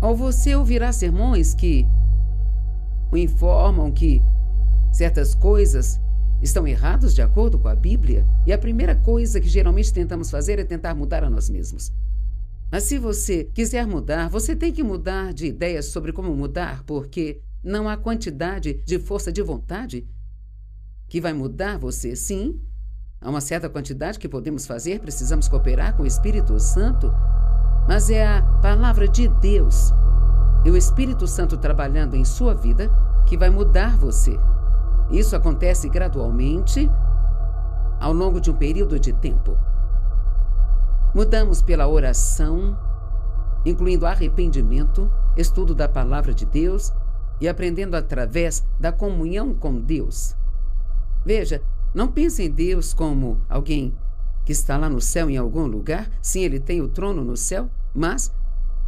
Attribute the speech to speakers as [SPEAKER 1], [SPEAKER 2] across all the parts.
[SPEAKER 1] Ou você ouvirá sermões que o informam que certas coisas estão erradas de acordo com a Bíblia, e a primeira coisa que geralmente tentamos fazer é tentar mudar a nós mesmos. Mas se você quiser mudar, você tem que mudar de ideias sobre como mudar, porque não há quantidade de força de vontade que vai mudar você. Sim, há uma certa quantidade que podemos fazer, precisamos cooperar com o Espírito Santo, mas é a palavra de Deus e o Espírito Santo trabalhando em sua vida que vai mudar você. Isso acontece gradualmente ao longo de um período de tempo. Mudamos pela oração, incluindo arrependimento, estudo da palavra de Deus e aprendendo através da comunhão com Deus. Veja, não pense em Deus como alguém que está lá no céu em algum lugar. Sim, Ele tem o trono no céu, mas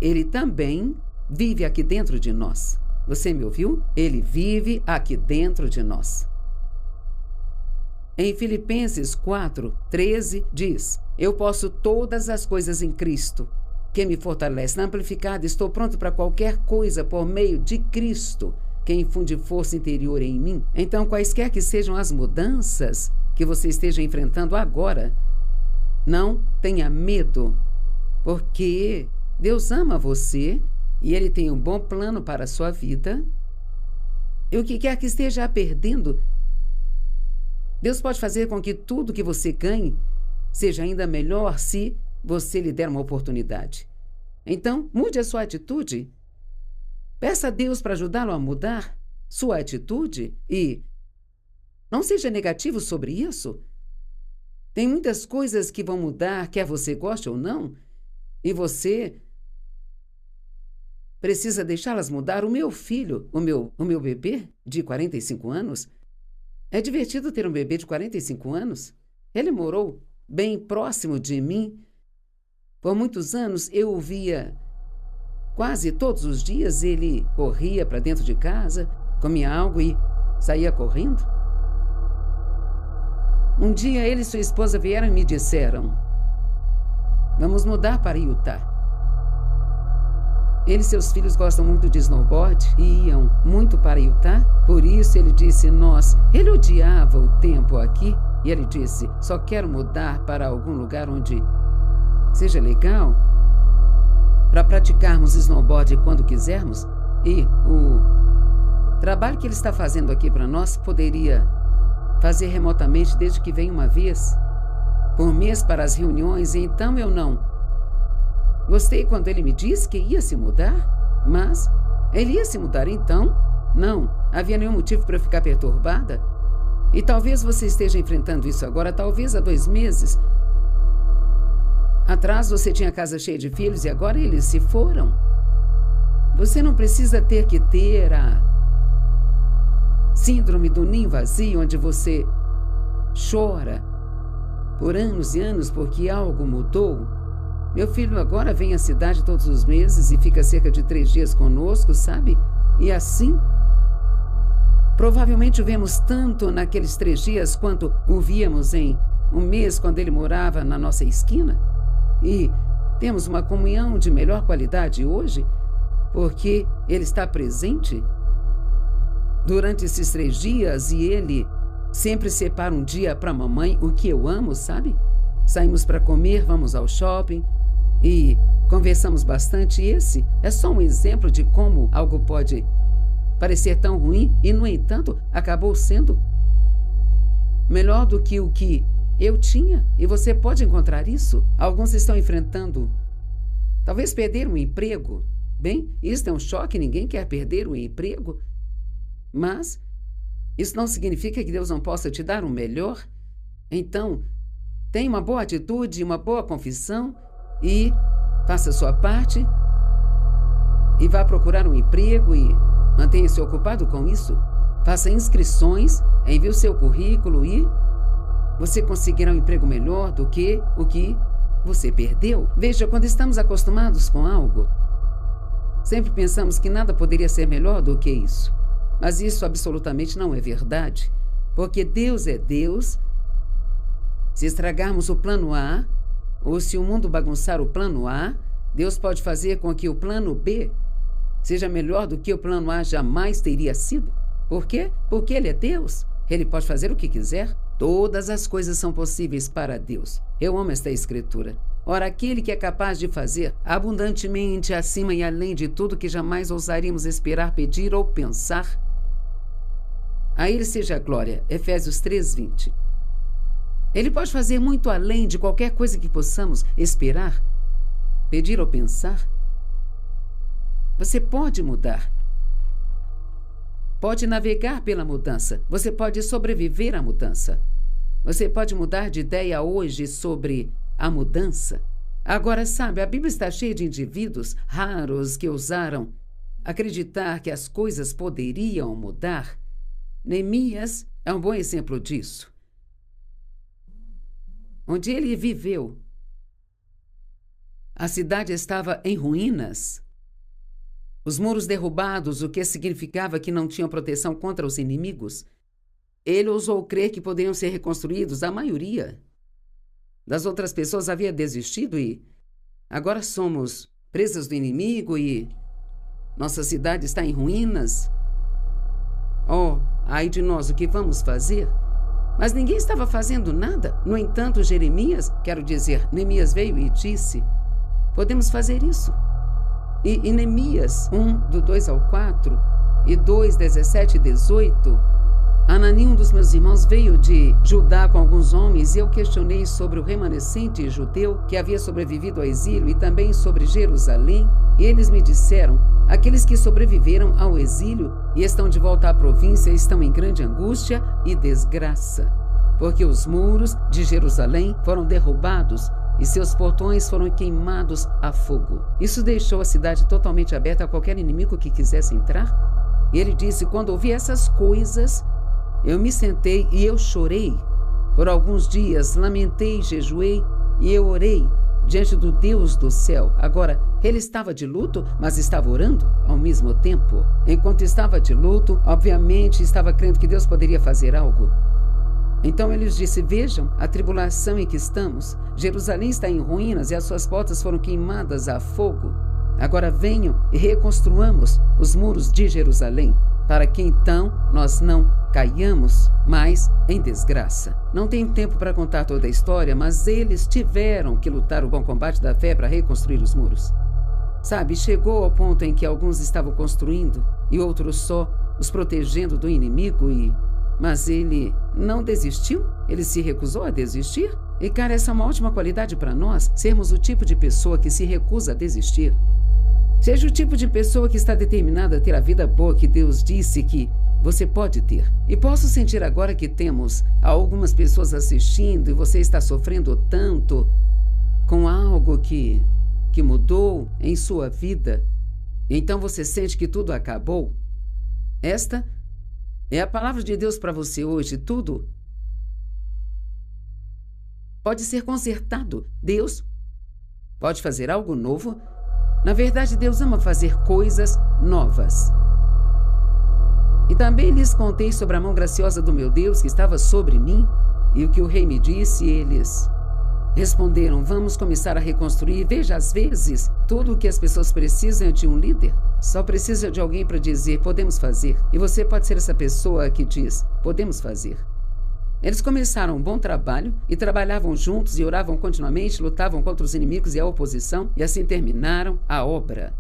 [SPEAKER 1] Ele também vive aqui dentro de nós. Você me ouviu? Ele vive aqui dentro de nós. Em Filipenses 4:13 diz: eu posso todas as coisas em Cristo, que me fortalece. Na Amplificada, estou pronto para qualquer coisa por meio de Cristo, que infunde força interior em mim. Então, quaisquer que sejam as mudanças que você esteja enfrentando agora, não tenha medo, porque Deus ama você e Ele tem um bom plano para a sua vida. E o que quer que esteja perdendo, Deus pode fazer com que tudo que você ganhe seja ainda melhor se você lhe der uma oportunidade. Então, mude a sua atitude. Peça a Deus para ajudá-lo a mudar sua atitude e não seja negativo sobre isso. Tem muitas coisas que vão mudar, quer você goste ou não, e você precisa deixá-las mudar. O meu filho, o meu bebê de 45 anos, é divertido ter um bebê de 45 anos. Ele morou bem próximo de mim. Por muitos anos eu o via quase todos os dias. Ele corria para dentro de casa, comia algo e saía correndo. Um dia ele e sua esposa vieram e me disseram: vamos mudar para Utah. Ele e seus filhos gostam muito de snowboard e iam muito para Utah. Por isso ele disse: ele odiava o tempo aqui. E ele disse: só quero mudar para algum lugar onde seja legal para praticarmos snowboard quando quisermos. E o trabalho que ele está fazendo aqui para nós poderia fazer remotamente, desde que venha uma vez por mês para as reuniões. E então eu não gostei quando ele me disse que ia se mudar, mas ele ia se mudar. Então não havia nenhum motivo para eu ficar perturbada. E talvez você esteja enfrentando isso agora. Talvez há 2 meses atrás você tinha a casa cheia de filhos e agora eles se foram. Você não precisa ter a síndrome do ninho vazio, onde você chora por anos e anos porque algo mudou. Meu filho agora vem à cidade todos os meses e fica cerca de 3 dias conosco, sabe? E assim, provavelmente o vemos tanto naqueles 3 dias quanto o víamos em um mês quando ele morava na nossa esquina. E temos uma comunhão de melhor qualidade hoje porque ele está presente durante esses 3 dias e ele sempre separa um dia para a mamãe, o que eu amo, sabe? Saímos para comer, vamos ao shopping e conversamos bastante. Esse é só um exemplo de como algo pode parecer tão ruim e, no entanto, acabou sendo melhor do que o que eu tinha. E você pode encontrar isso. Alguns estão enfrentando, talvez, perder um emprego. Bem, isso é um choque, ninguém quer perder o emprego. Mas isso não significa que Deus não possa te dar um melhor. Então, tenha uma boa atitude, uma boa confissão e faça a sua parte e vá procurar um emprego e mantenha-se ocupado com isso. Faça inscrições, envie o seu currículo e você conseguirá um emprego melhor do que o que você perdeu. Veja, quando estamos acostumados com algo, sempre pensamos que nada poderia ser melhor do que isso. Mas isso absolutamente não é verdade, porque Deus é Deus. Se estragarmos o plano A, ou se o mundo bagunçar o plano A, Deus pode fazer com que o plano B seja melhor do que o plano A jamais teria sido. Por quê? Porque Ele é Deus. Ele pode fazer o que quiser. Todas as coisas são possíveis para Deus. Eu amo esta escritura. Ora, aquele que é capaz de fazer abundantemente acima e além de tudo que jamais ousaríamos esperar, pedir ou pensar, a Ele seja a glória. Efésios 3:20. Ele pode fazer muito além de qualquer coisa que possamos esperar, pedir ou pensar. Você pode mudar. Pode navegar pela mudança. Você pode sobreviver à mudança. Você pode mudar de ideia hoje sobre a mudança. Agora, sabe, a Bíblia está cheia de indivíduos raros que ousaram acreditar que as coisas poderiam mudar. Neemias é um bom exemplo disso. Onde ele viveu, a cidade estava em ruínas. Os muros derrubados, o que significava que não tinham proteção contra os inimigos. Ele ousou crer que poderiam ser reconstruídos. A maioria das outras pessoas havia desistido e agora somos presas do inimigo e nossa cidade está em ruínas. Oh, ai de nós, o que vamos fazer? Mas ninguém estava fazendo nada. No entanto, Neemias veio e disse, podemos fazer isso. E Neemias 1, do 2 ao 4, e 2, 17 e 18, Anani, um dos meus irmãos, veio de Judá com alguns homens e eu questionei sobre o remanescente judeu que havia sobrevivido ao exílio e também sobre Jerusalém. E eles me disseram, aqueles que sobreviveram ao exílio e estão de volta à província estão em grande angústia e desgraça, porque os muros de Jerusalém foram derrubados e seus portões foram queimados a fogo. Isso deixou a cidade totalmente aberta a qualquer inimigo que quisesse entrar. E ele disse, quando ouvi essas coisas, eu me sentei e eu chorei. Por alguns dias, lamentei, jejuei e eu orei diante do Deus do céu. Agora, ele estava de luto, mas estava orando ao mesmo tempo. Enquanto estava de luto, obviamente estava crendo que Deus poderia fazer algo. Então ele disse, vejam a tribulação em que estamos. Jerusalém está em ruínas e as suas portas foram queimadas a fogo. Agora venham e reconstruamos os muros de Jerusalém, para que então nós não caiamos mais em desgraça. Não tenho tempo para contar toda a história, mas eles tiveram que lutar o bom combate da fé para reconstruir os muros. Sabe, chegou ao ponto em que alguns estavam construindo e outros só os protegendo do inimigo mas ele não desistiu? Ele se recusou a desistir? E, cara, essa é uma ótima qualidade para nós, sermos o tipo de pessoa que se recusa a desistir. Seja o tipo de pessoa que está determinada a ter a vida boa que Deus disse que você pode ter. E posso sentir agora que temos algumas pessoas assistindo e você está sofrendo tanto com algo que mudou em sua vida. Então você sente que tudo acabou. Esta é a palavra de Deus para você hoje. Tudo pode ser consertado. Deus pode fazer algo novo. Na verdade, Deus ama fazer coisas novas. E também lhes contei sobre a mão graciosa do meu Deus que estava sobre mim e o que o rei me disse. E eles responderam, vamos começar a reconstruir. Veja, às vezes, tudo o que as pessoas precisam é de um líder. Só precisa de alguém para dizer, podemos fazer. E você pode ser essa pessoa que diz, podemos fazer. Eles começaram um bom trabalho e trabalhavam juntos e oravam continuamente, lutavam contra os inimigos e a oposição e assim terminaram a obra.